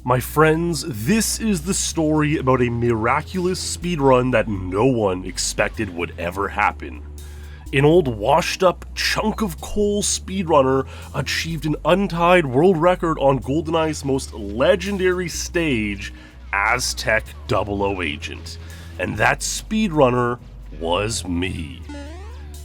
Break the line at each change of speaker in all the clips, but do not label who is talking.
My friends, this is the story about a miraculous speedrun that no one expected would ever happen. An old washed-up chunk of coal speedrunner achieved an untied world record on GoldenEye's most legendary stage, Aztec 00 Agent. And that speedrunner was me.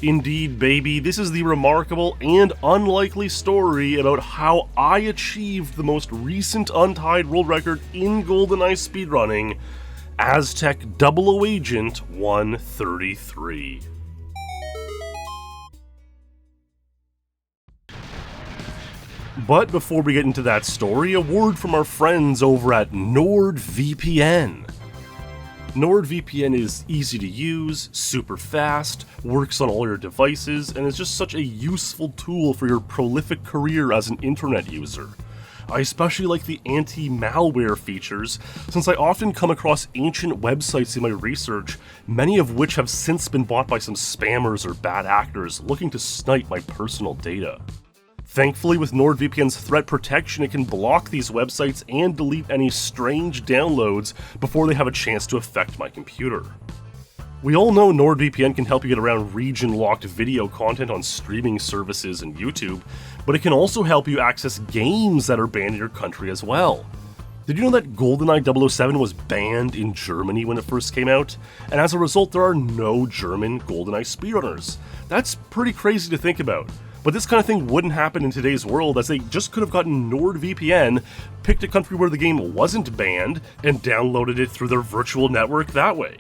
Indeed, baby, this is the remarkable and unlikely story about how I achieved the most recent untied world record in GoldenEye speedrunning, Aztec 00 Agent 133. But before we get into that story, a word from our friends over at NordVPN. NordVPN is easy to use, super fast, works on all your devices, and is just such a useful tool for your prolific career as an internet user. I especially like the anti-malware features, since I often come across ancient websites in my research, many of which have since been bought by some spammers or bad actors looking to snipe my personal data. Thankfully, with NordVPN's threat protection, it can block these websites and delete any strange downloads before they have a chance to affect my computer. We all know NordVPN can help you get around region-locked video content on streaming services and YouTube, but it can also help you access games that are banned in your country as well. Did you know that GoldenEye 007 was banned in Germany when it first came out? And as a result, there are no German GoldenEye speedrunners. That's pretty crazy to think about. But this kind of thing wouldn't happen in today's world, as they just could have gotten NordVPN, picked a country where the game wasn't banned, and downloaded it through their virtual network that way.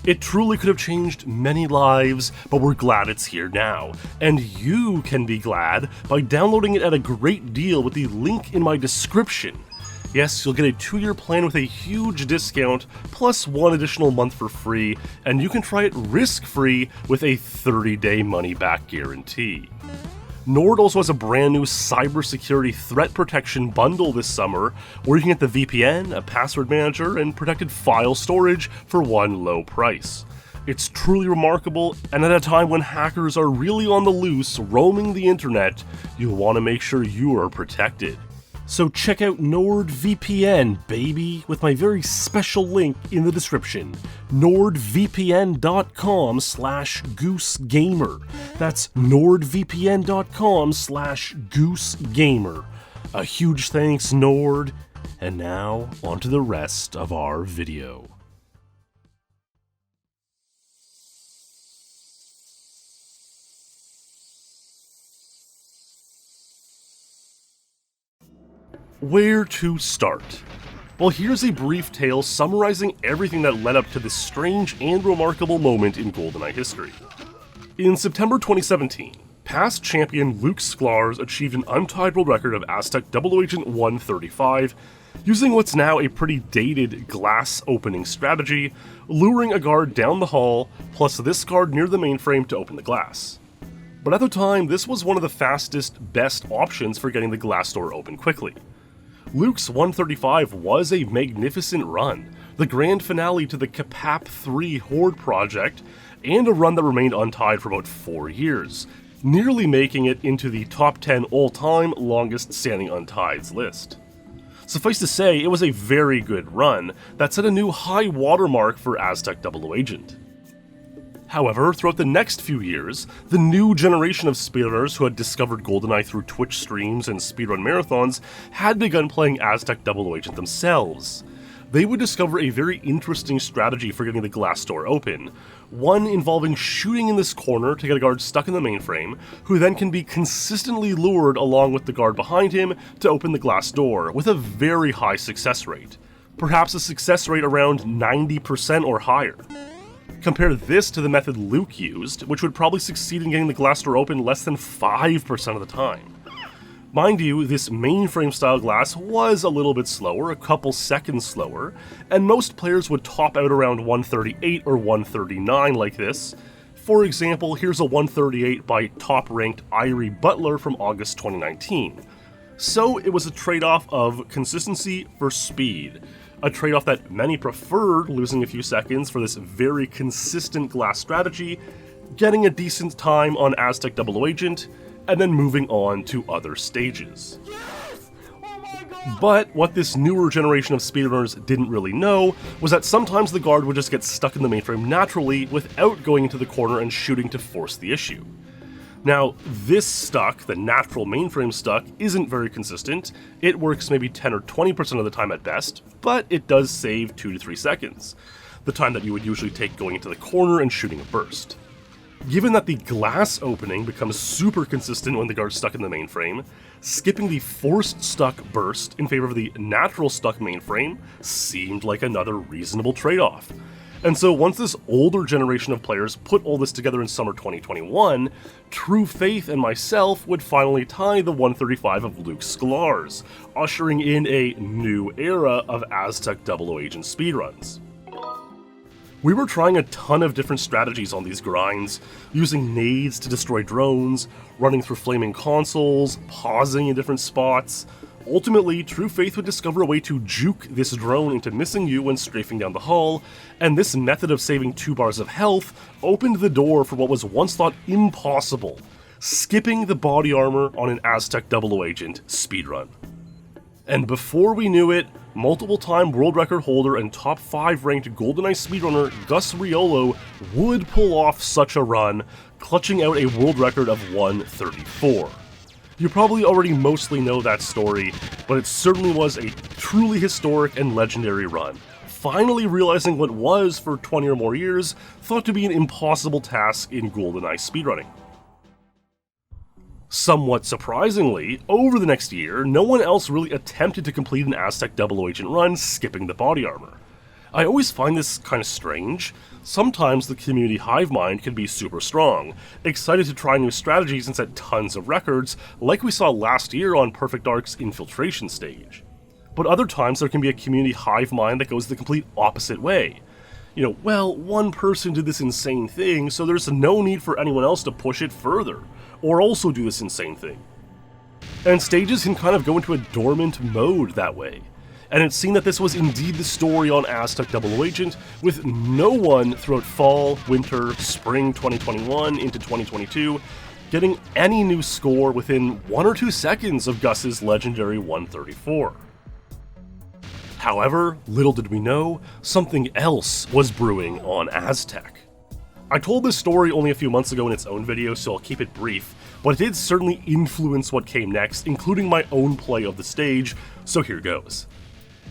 It truly could have changed many lives, but we're glad it's here now. And you can be glad by downloading it at a great deal with the link in my description. Yes, you'll get a 2-year plan with a huge discount, plus 1 additional month for free, and you can try it risk-free with a 30-day money-back guarantee. Nord also has a brand new cybersecurity threat protection bundle this summer, where you can get the VPN, a password manager, and protected file storage for one low price. It's truly remarkable, and at a time when hackers are really on the loose roaming the internet, you'll want to make sure you are protected. So check out NordVPN, baby, with my very special link in the description. NordVPN.com/goosegamer. That's NordVPN.com/goosegamer. A huge thanks, Nord. And now, on to the rest of our video. Where to start? Well, here's a brief tale summarizing everything that led up to this strange and remarkable moment in GoldenEye history. In September 2017, past champion Luke Sklar's achieved an untied world record of Aztec 00 Agent 135, using what's now a pretty dated glass opening strategy, luring a guard down the hall, plus this guard near the mainframe to open the glass. But at the time, this was one of the fastest, best options for getting the glass door open quickly. Luke's 135 was a magnificent run, the grand finale to the Capap 3 Horde project, and a run that remained untied for about 4 years, nearly making it into the top 10 all-time longest standing untieds list. Suffice to say, it was a very good run that set a new high watermark for Aztec 00 Agent. However, throughout the next few years, the new generation of speedrunners who had discovered GoldenEye through Twitch streams and speedrun marathons had begun playing Aztec 00 Agent themselves. They would discover a very interesting strategy for getting the glass door open, one involving shooting in this corner to get a guard stuck in the mainframe, who then can be consistently lured along with the guard behind him to open the glass door, with a very high success rate. Perhaps a success rate around 90% or higher. Compare this to the method Luke used, which would probably succeed in getting the glass door open less than 5% of the time. Mind you, this mainframe style glass was a little bit slower, a couple seconds slower, and most players would top out around 138 or 139 like this. For example, here's a 138 by top-ranked Irie Butler from August 2019. So it was a trade-off of consistency for speed. A trade-off that many preferred, losing a few seconds for this very consistent glass strategy, getting a decent time on Aztec 00 Agent, and then moving on to other stages.
Yes! Oh my god!
But what this newer generation of speedrunners didn't really know was that sometimes the guard would just get stuck in the mainframe naturally without going into the corner and shooting to force the issue. Now, this stuck, the natural mainframe stuck, isn't very consistent. It works maybe 10 or 20% of the time at best, but it does save 2 to 3 seconds, the time that you would usually take going into the corner and shooting a burst. Given that the glass opening becomes super consistent when the guard's stuck in the mainframe, skipping the forced stuck burst in favor of the natural stuck mainframe seemed like another reasonable trade-off. And so once this older generation of players put all this together in summer 2021, True Faith and myself would finally tie the 135 of Luke Sklar's, ushering in a new era of Aztec 00 agent speedruns. We were trying a ton of different strategies on these grinds, using nades to destroy drones, running through flaming consoles, pausing in different spots. Ultimately, True Faith would discover a way to juke this drone into missing you when strafing down the hall, and this method of saving 2 bars of health opened the door for what was once thought impossible: skipping the body armor on an Aztec 00 agent speedrun. And before we knew it, multiple-time world record holder and top 5 ranked GoldenEye speedrunner Gus Riolo would pull off such a run, clutching out a world record of 134. You probably already mostly know that story, but it certainly was a truly historic and legendary run, finally realizing what was, for 20 or more years, thought to be an impossible task in GoldenEye speedrunning. Somewhat surprisingly, over the next year, no one else really attempted to complete an Aztec 00 agent run skipping the body armor. I always find this kind of strange. Sometimes the community hive mind can be super strong, excited to try new strategies and set tons of records, like we saw last year on Perfect Dark's infiltration stage. But other times there can be a community hive mind that goes the complete opposite way. Well, one person did this insane thing, so there's no need for anyone else to push it further, or also do this insane thing. And stages can kind of go into a dormant mode that way. And it seemed that this was indeed the story on Aztec 00 Agent, with no one throughout fall, winter, spring 2021 into 2022 getting any new score within 1 or 2 seconds of Gus's legendary 134. However, little did we know, something else was brewing on Aztec. I told this story only a few months ago in its own video, so I'll keep it brief, but it did certainly influence what came next, including my own play of the stage, so here goes.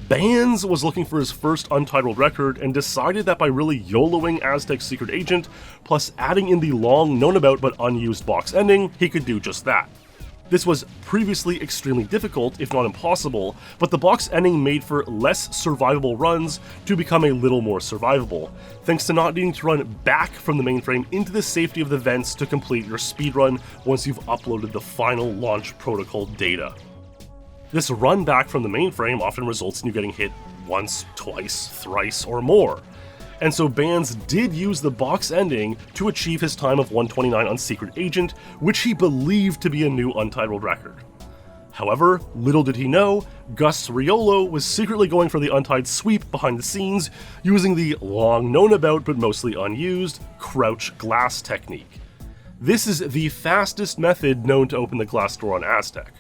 Banz was looking for his first untied world record and decided that by really YOLOing Aztec's secret agent, plus adding in the long known about but unused box ending, he could do just that. This was previously extremely difficult, if not impossible, but the box ending made for less survivable runs to become a little more survivable, thanks to not needing to run back from the mainframe into the safety of the vents to complete your speedrun once you've uploaded the final launch protocol data. This run back from the mainframe often results in you getting hit once, twice, thrice, or more. And so Banz did use the box ending to achieve his time of 129 on Secret Agent, which he believed to be a new untied world record. However, little did he know, Gus Riolo was secretly going for the untied sweep behind the scenes, using the long known about but mostly unused crouch glass technique. This is the fastest method known to open the glass door on Aztec.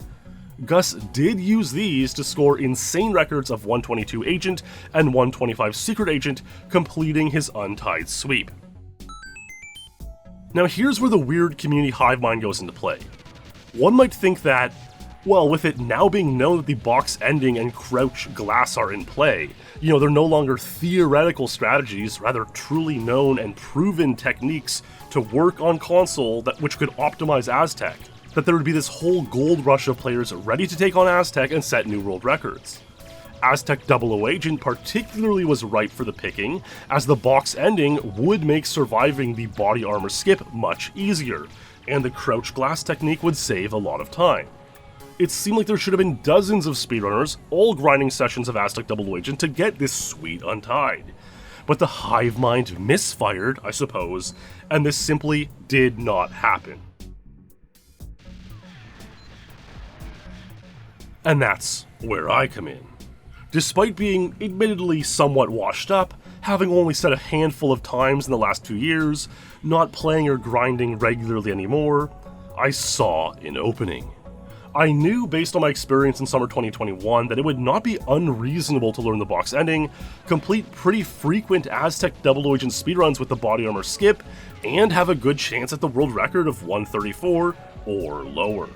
Gus did use these to score insane records of 122 Agent and 125 Secret Agent, completing his untied sweep. Now here's where the weird community hive mind goes into play. One might think that, well, with it now being known that the box ending and crouch glass are in play, they're no longer theoretical strategies, rather truly known and proven techniques to work on console which could optimize Aztec, that there would be this whole gold rush of players ready to take on Aztec and set new world records. Aztec 00 Agent particularly was ripe for the picking, as the box ending would make surviving the body armor skip much easier, and the crouch glass technique would save a lot of time. It seemed like there should have been dozens of speedrunners, all grinding sessions of Aztec 00 Agent to get this sweet untied. But the hive mind misfired, I suppose, and this simply did not happen. And that's where I come in. Despite being admittedly somewhat washed up, having only set a handful of times in the last 2 years, not playing or grinding regularly anymore, I saw an opening. I knew based on my experience in summer 2021 that it would not be unreasonable to learn the box ending, complete pretty frequent Aztec double agent speedruns with the body armor skip, and have a good chance at the world record of 134 or lower.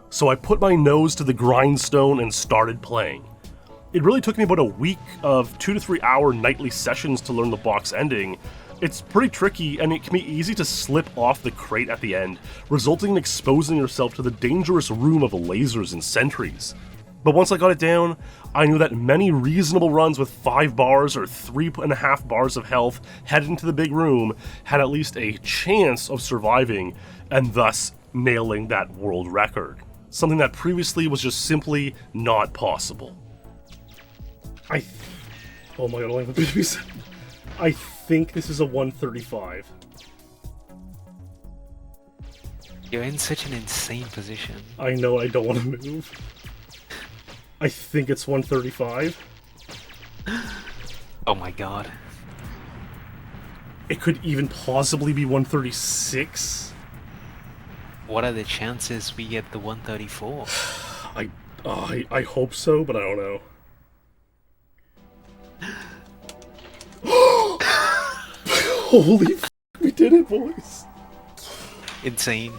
So I put my nose to the grindstone and started playing. It really took me about a week of 2 to 3 hour nightly sessions to learn the box ending. It's pretty tricky, and it can be easy to slip off the crate at the end, resulting in exposing yourself to the dangerous room of lasers and sentries. But once I got it down, I knew that many reasonable runs with 5 bars or 3.5 bars of health headed into the big room had at least a chance of surviving, and thus nailing that world record. Something that previously was just simply not possible. Oh my god, I have a baby. I think this is a 135.
You're in such an insane position.
I know, I don't want to move. I think it's 135.
Oh my god.
It could even possibly be 136.
What are the chances we get the 134?
I hope so, but I don't know. Holy f***, we did it, boys.
Insane.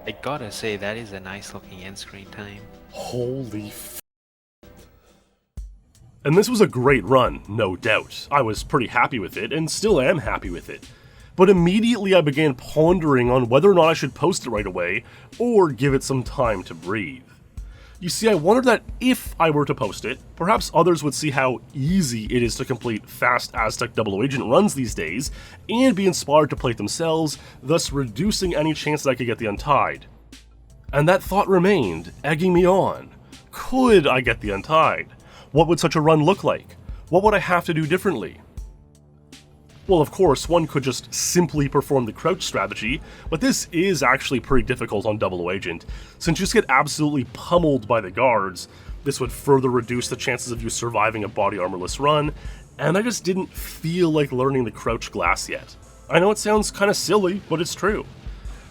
I gotta say, that is a nice looking end screen time.
Holy f***. And this was a great run, no doubt. I was pretty happy with it, and still am happy with it. But immediately I began pondering on whether or not I should post it right away, or give it some time to breathe. You see, I wondered that if I were to post it, perhaps others would see how easy it is to complete fast Aztec double agent runs these days, and be inspired to play it themselves, thus reducing any chance that I could get the untied. And that thought remained, egging me on. Could I get the untied? What would such a run look like? What would I have to do differently? Well, of course, one could just simply perform the crouch strategy, but this is actually pretty difficult on double agent. Since you just get absolutely pummeled by the guards, this would further reduce the chances of you surviving a body armorless run, and I just didn't feel like learning the crouch glass yet. I know it sounds kinda silly, but it's true.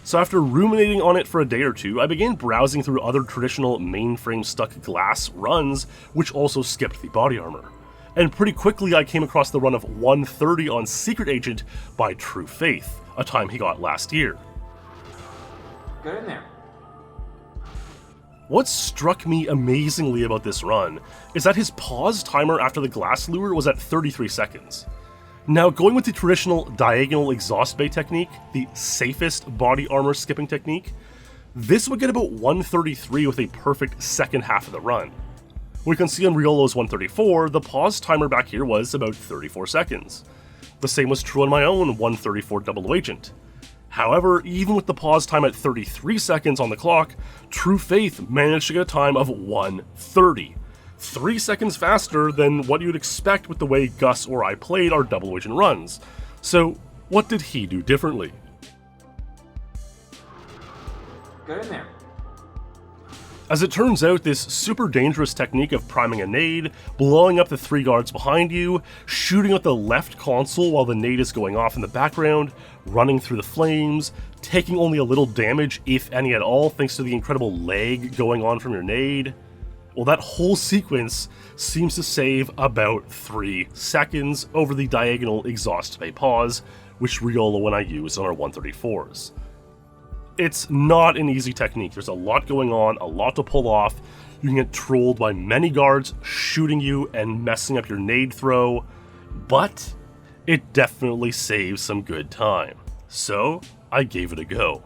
So after ruminating on it for a day or two, I began browsing through other traditional mainframe stuck glass runs, which also skipped the body armor. And pretty quickly I came across the run of 130 on Secret Agent by True Faith, a time he got last year.
Get in there.
What struck me amazingly about this run is that his pause timer after the glass lure was at 33 seconds. Now, going with the traditional diagonal exhaust bay technique, the safest body armor skipping technique, this would get about 133 with a perfect second half of the run. We can see on Riolo's 134, the pause timer back here was about 34 seconds. The same was true on my own 134 double agent. However, even with the pause time at 33 seconds on the clock, True Faith managed to get a time of 130. 3 seconds faster than what you'd expect with the way Gus or I played our double agent runs. So, what did he do differently?
Get in there.
As it turns out, this super dangerous technique of priming a nade, blowing up the 3 guards behind you, shooting at the left console while the nade is going off in the background, running through the flames, taking only a little damage, if any at all, thanks to the incredible lag going on from your nade. Well, that whole sequence seems to save about 3 seconds over the diagonal exhaust bay pause, which Riolo and I use on our 134s. It's not an easy technique. There's a lot going on, a lot to pull off. You can get trolled by many guards shooting you and messing up your nade throw, but it definitely saves some good time. So I gave it a go.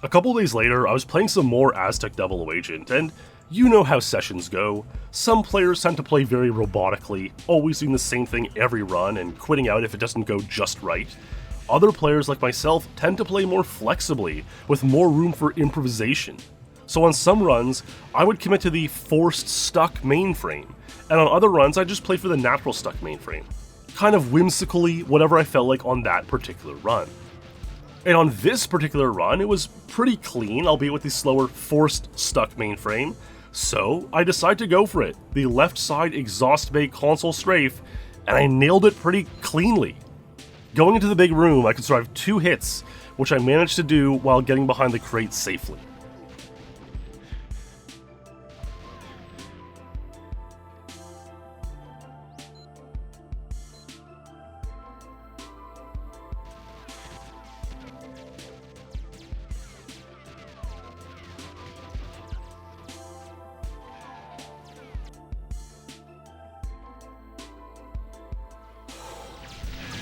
A couple days later, I was playing some more Aztec double agent, and you know how sessions go. Some players tend to play very robotically, always doing the same thing every run and quitting out if it doesn't go just right. Other players like myself tend to play more flexibly, with more room for improvisation. So on some runs, I would commit to the forced stuck mainframe, and on other runs I'd just play for the natural stuck mainframe. Kind of whimsically, whatever I felt like on that particular run. And on this particular run, it was pretty clean, albeit with the slower forced stuck mainframe, so I decided to go for it, the left side exhaust bay console strafe, and I nailed it pretty cleanly. Going into the big room, I could survive 2 hits which I managed to do while getting behind the crate safely.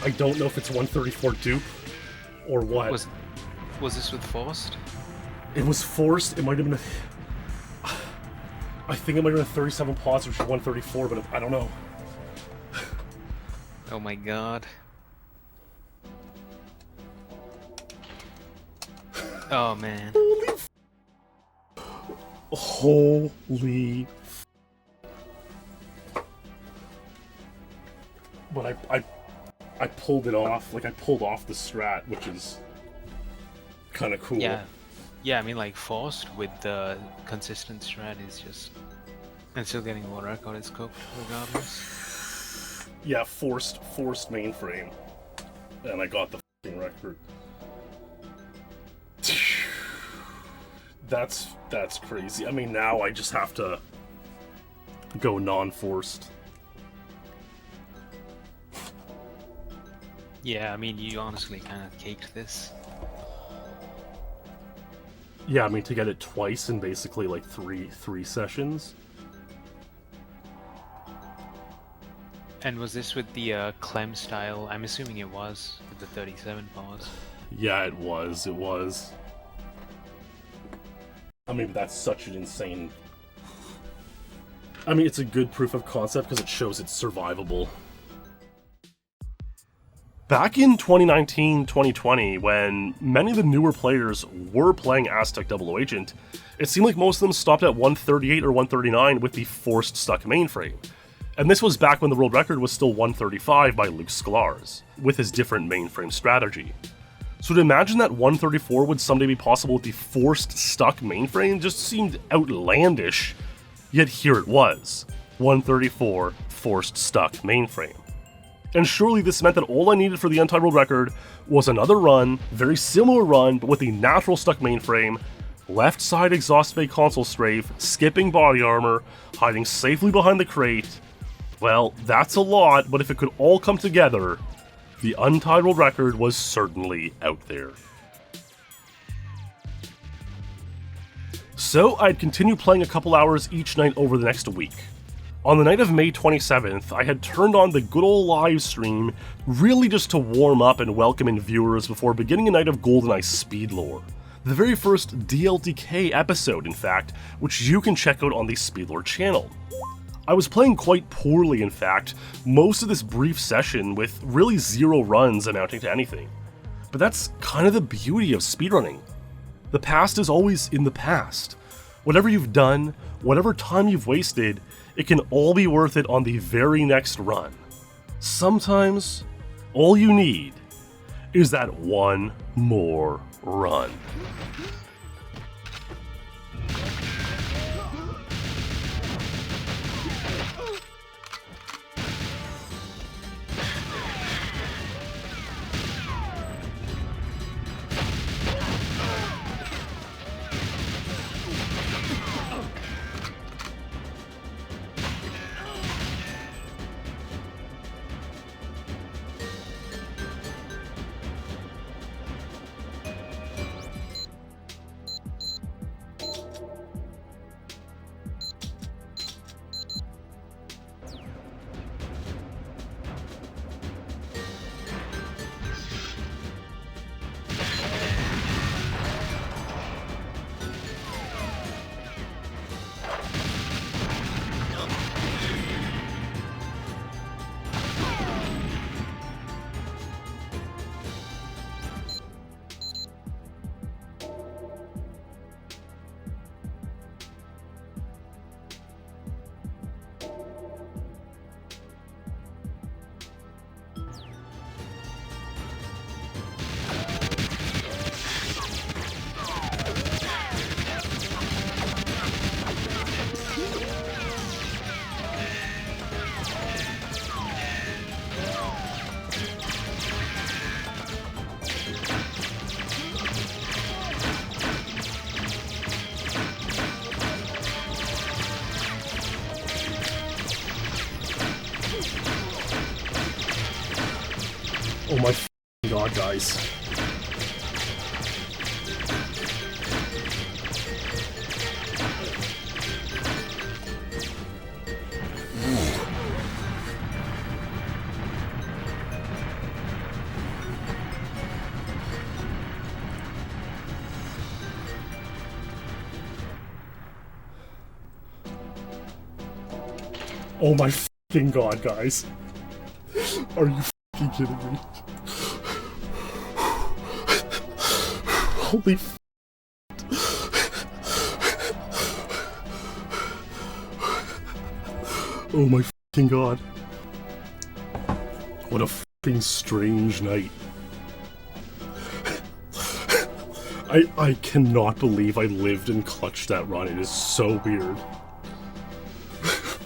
I don't know if it's 134 dupe or what.
Was this with forced?
It was forced. It might have been I think it might have been a 37 pause, which is 134, but I don't know.
Oh my god. Oh man.
Holy But I pulled it off. Like, I pulled off the strat, which is kind of cool.
Yeah. Yeah, I mean, like, forced with the consistent strat is just... And still getting a record is cooked, regardless.
Yeah, forced mainframe. And I got the f***ing record. That's crazy. I mean, now I just have to go non-forced.
Yeah, I mean, you honestly kind of caked this.
Yeah, I mean, to get it twice in basically like three sessions.
And was this with the Clem style? I'm assuming it was, with the 37 pause.
Yeah, it was. I mean, that's such an insane... I mean, it's a good proof of concept because it shows it's survivable. Back in 2019-2020, when many of the newer players were playing Aztec Double Agent, it seemed like most of them stopped at 138 or 139 with the forced stuck mainframe. And this was back when the world record was still 135 by Luke Sklarz, with his different mainframe strategy. So to imagine that 134 would someday be possible with the forced stuck mainframe just seemed outlandish, yet here it was, 134 forced stuck mainframe. And surely this meant that all I needed for the untied world record was another run, very similar run, but with the natural stuck mainframe, left side exhaust bay console strafe, skipping body armor, hiding safely behind the crate. Well, that's a lot, but if it could all come together, the untied world record was certainly out there. So I'd continue playing a couple hours each night over the next week. On the night of May 27th, I had turned on the good old live stream, really just to warm up and welcome in viewers before beginning a night of GoldenEye's speed lore. The very first DLDK episode, in fact, which you can check out on the Speedlore channel. I was playing quite poorly, in fact, most of this brief session with really zero runs amounting to anything. But that's kind of the beauty of speedrunning. The past is always in the past. Whatever you've done, whatever time you've wasted, it can all be worth it on the very next run. Sometimes, all you need is that one more run. Oh my god, guys. Oh my fucking god, guys. Are you fucking kidding me? Holy f***. Oh my fucking god. What a fucking strange night. I cannot believe I lived and clutched that run. It is so weird.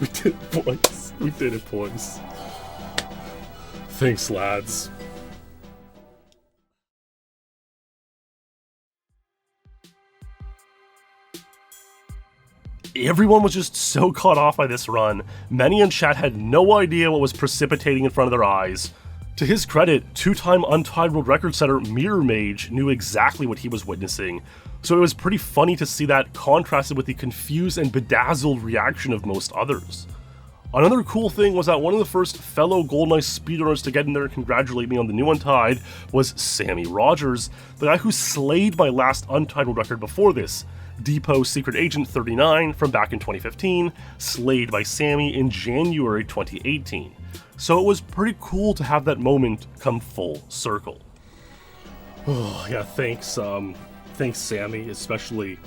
We did it, boys. We did it, boys. Thanks, lads. Everyone was just so caught off by this run. Many in chat had no idea what was precipitating in front of their eyes. To his credit, two-time untied world record setter Mirror Mage knew exactly what he was witnessing, so it was pretty funny to see that contrasted with the confused and bedazzled reaction of most others. Another cool thing was that one of the first fellow GoldenEye's speedrunners to get in there and congratulate me on the new Untied was Sammy Rogers, the guy who slayed my last Untied world record before this, Depot Secret Agent 39 from back in 2015, slayed by Sammy in January 2018. So it was pretty cool to have that moment come full circle. Oh yeah, thanks Sammy, especially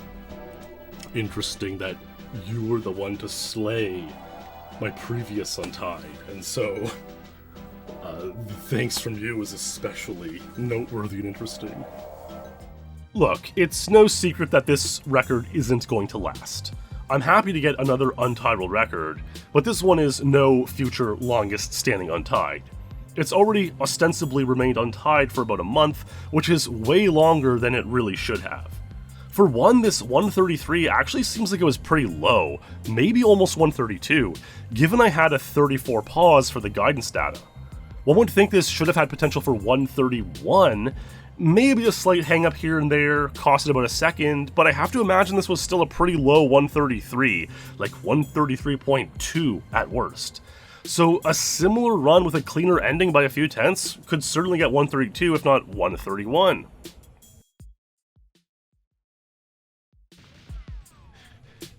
interesting that you were the one to slay my previous Untied, and so thanks from you is especially noteworthy and interesting. Look, it's no secret that this record isn't going to last. I'm happy to get another Untied world record, but this one is no future longest standing Untied. It's already ostensibly remained untied for about a month, which is way longer than it really should have. For one, this 133 actually seems like it was pretty low, maybe almost 132, given I had a 34 pause for the guidance data. One would think this should have had potential for 131, maybe a slight hang up here and there, costed about a second, but I have to imagine this was still a pretty low 133, like 133.2 at worst. So a similar run with a cleaner ending by a few tenths could certainly get 132 if not 131.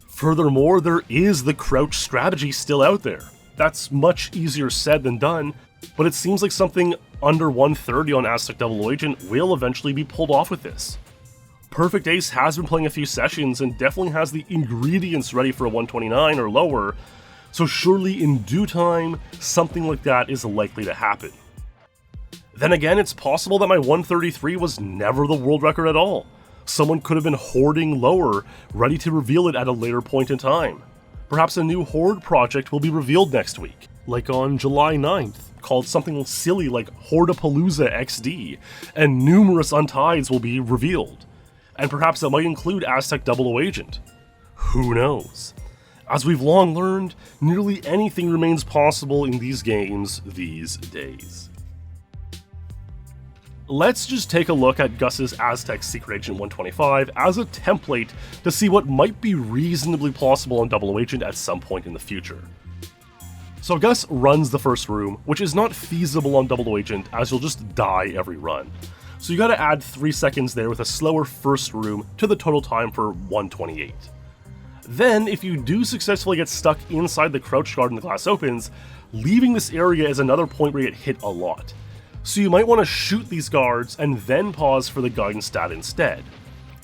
Furthermore, there is the crouch strategy still out there. That's much easier said than done, but it seems like something under 130 on Aztec Double Agent will eventually be pulled off with this. Perfect Ace has been playing a few sessions and definitely has the ingredients ready for a 129 or lower, so surely in due time, something like that is likely to happen. Then again, it's possible that my 133 was never the world record at all. Someone could have been hoarding lower, ready to reveal it at a later point in time. Perhaps a new Horde project will be revealed next week, like on July 9th, called something silly like Hordapalooza XD, and numerous Untieds will be revealed. And perhaps that might include Aztec Double Agent. Who knows? As we've long learned, nearly anything remains possible in these games these days. Let's just take a look at Gus's Aztec Secret Agent 125 as a template to see what might be reasonably plausible on Double Agent at some point in the future. So Gus runs the first room, which is not feasible on Double Agent as you'll just die every run. So you gotta add 3 seconds there with a slower first room to the total time for 128. Then, if you do successfully get stuck inside the crouch guard and the glass opens, leaving this area is another point where you get hit a lot. So you might want to shoot these guards and then pause for the guidance stat instead.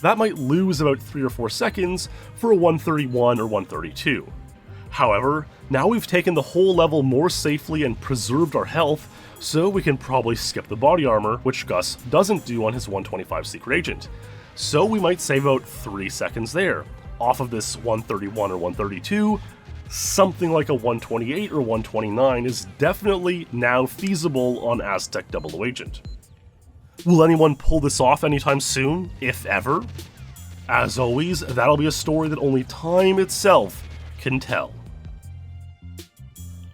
That might lose about 3 or 4 seconds for a 131 or 132. However, now we've taken the whole level more safely and preserved our health, so we can probably skip the body armor, which Gus doesn't do on his 125 Secret Agent. So we might save out 3 seconds there, off of this 131 or 132, something like a 128 or 129 is definitely now feasible on Aztec Double Agent. Will anyone pull this off anytime soon, if ever? As always, that'll be a story that only time itself can tell.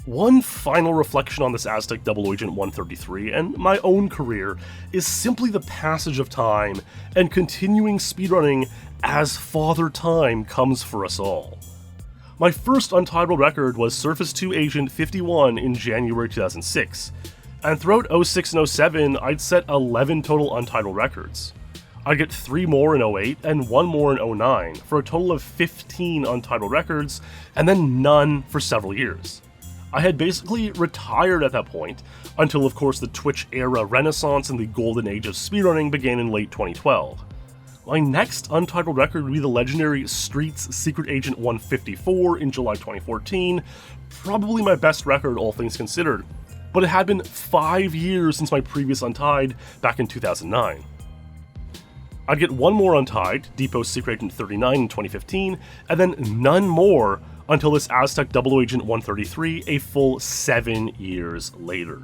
One final reflection on this Aztec Double Agent 133 and my own career is simply the passage of time and continuing speedrunning as Father Time comes for us all. My first untied world record was Surface 2 Agent 51 in January 2006, and throughout 06 and 07 I'd set 11 total untied world records. I'd get 3 more in 08 and 1 more in 09 for a total of 15 untied world records, and then none for several years. I had basically retired at that point, until of course the Twitch era renaissance and the golden age of speedrunning began in late 2012. My next untied world record would be the legendary Streets Secret Agent 154 in July 2014, probably my best record all things considered, but it had been 5 years since my previous untied back in 2009. I'd get 1 more untied, Depot Secret Agent 39 in 2015, and then none more until this Aztec Double Agent 133 a full 7 years later.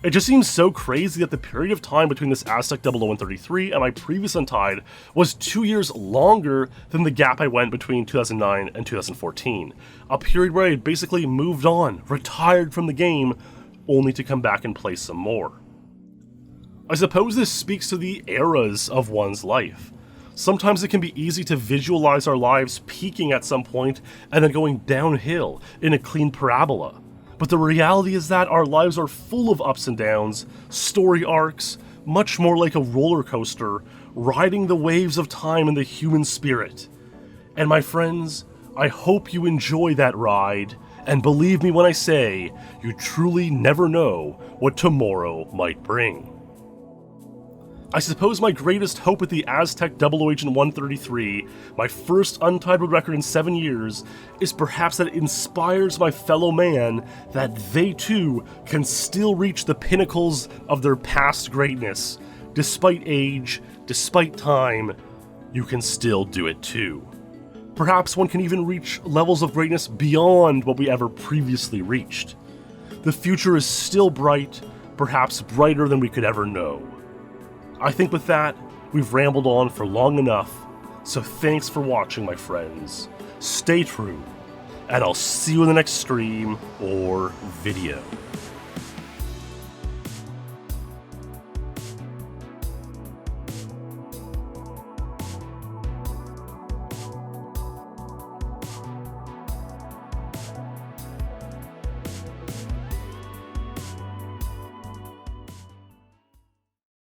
It just seems so crazy that the period of time between this Aztec 133 and my previous untied was 2 years longer than the gap I went between 2009 and 2014, a period where I had basically moved on, retired from the game, only to come back and play some more. I suppose this speaks to the eras of one's life. Sometimes it can be easy to visualize our lives peaking at some point and then going downhill in a clean parabola. But the reality is that our lives are full of ups and downs, story arcs, much more like a roller coaster, riding the waves of time in the human spirit. And my friends, I hope you enjoy that ride, and believe me when I say, you truly never know what tomorrow might bring. I suppose my greatest hope with the Aztec Double Agent 133, my first untied world record in 7 years, is perhaps that it inspires my fellow man that they too can still reach the pinnacles of their past greatness. Despite age, despite time, you can still do it too. Perhaps one can even reach levels of greatness beyond what we ever previously reached. The future is still bright, perhaps brighter than we could ever know. I think with that, we've rambled on for long enough, so thanks for watching, my friends. Stay true, and I'll see you in the next stream or video.